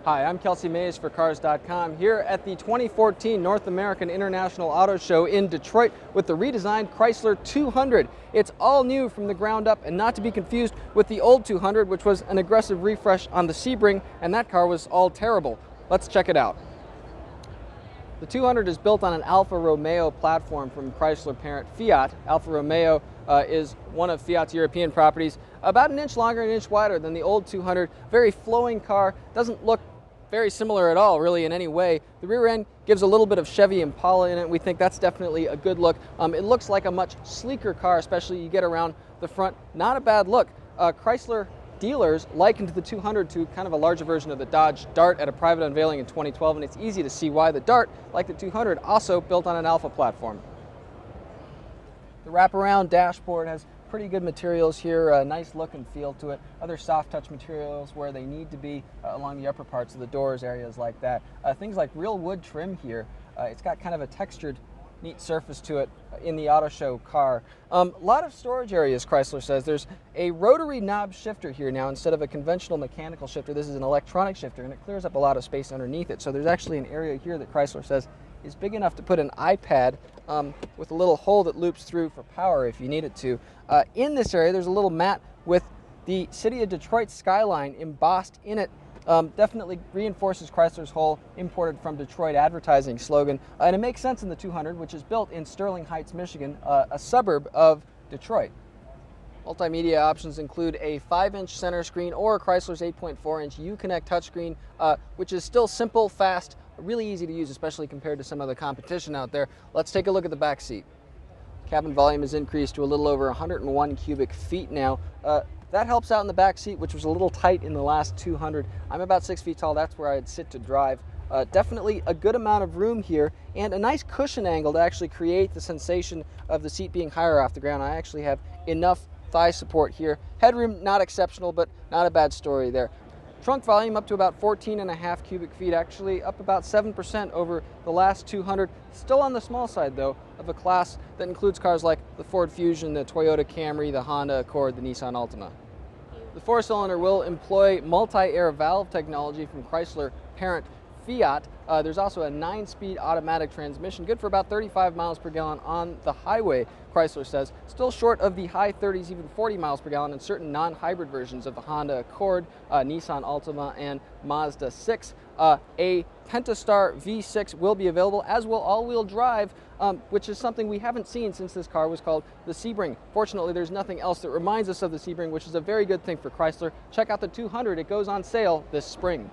Hi, I'm Kelsey for Cars.com here at the 2014 North American International Auto Show in Detroit with the redesigned Chrysler 200. It's all new from the ground up and not to be confused with the old 200, which was an aggressive refresh on the Sebring, and that car was all terrible. Let's check it out. The 200 is built on an Alfa Romeo platform from Chrysler parent Fiat. Alfa Romeo is one of Fiat's European properties, about an inch longer, an inch wider than the old 200. Very flowing car, doesn't look very similar at all, really, in any way. The rear end gives a little bit of Chevy Impala in it. We think that's definitely a good look. It looks like a much sleeker car, especially you get around the front. Not a bad look. Chrysler dealers likened the 200 to kind of a larger version of the Dodge Dart at a private unveiling in 2012, and it's easy to see why the Dart, like the 200, also built on an Alfa platform. The wraparound dashboard has pretty good materials here, a nice look and feel to it. Other soft touch materials where they need to be along the upper parts of the doors, areas like that. Things like real wood trim here. It's got kind of a textured, neat surface to it in the auto show car. A lot of storage areas, Chrysler says. There's a rotary knob shifter here now instead of a conventional mechanical shifter. This is an electronic shifter, and it clears up a lot of space underneath it. So there's actually an area here that Chrysler says is big enough to put an iPad with a little hole that loops through for power if you need it to. In this area, there's a little mat with the City of Detroit skyline embossed in it. Definitely reinforces Chrysler's whole imported from Detroit advertising slogan. And it makes sense in the 200, which is built in Sterling Heights, Michigan, a suburb of Detroit. Multimedia options include a 5-inch center screen or Chrysler's 8.4-inch Uconnect touchscreen, which is still simple, fast, really easy to use, especially compared to some of the competition out there. Let's take a look at the back seat. Cabin volume is increased to a little over 101 cubic feet now. That helps out in the back seat, which was a little tight in the last 200. I'm about 6 feet tall. That's where I'd sit to drive. Definitely a good amount of room here and a nice cushion angle to actually create the sensation of the seat being higher off the ground. I actually have enough thigh support here. Headroom, not exceptional, but not a bad story there. Trunk volume up to about 14.5 cubic feet, actually up about 7% over the last 200. Still on the small side, though, of a class that includes cars like the Ford Fusion, the Toyota Camry, the Honda Accord, the Nissan Altima. The 4-cylinder will employ multi-air valve technology from Chrysler parent Fiat. There's also a 9-speed automatic transmission, good for about 35 miles per gallon on the highway, Chrysler says. Still short of the high 30s, even 40 miles per gallon in certain non-hybrid versions of the Honda Accord, Nissan Altima, and Mazda 6. A Pentastar V6 will be available, as will all-wheel drive, which is something we haven't seen since this car was called the Sebring. Fortunately, there's nothing else that reminds us of the Sebring, which is a very good thing for Chrysler. Check out the 200. It goes on sale this spring.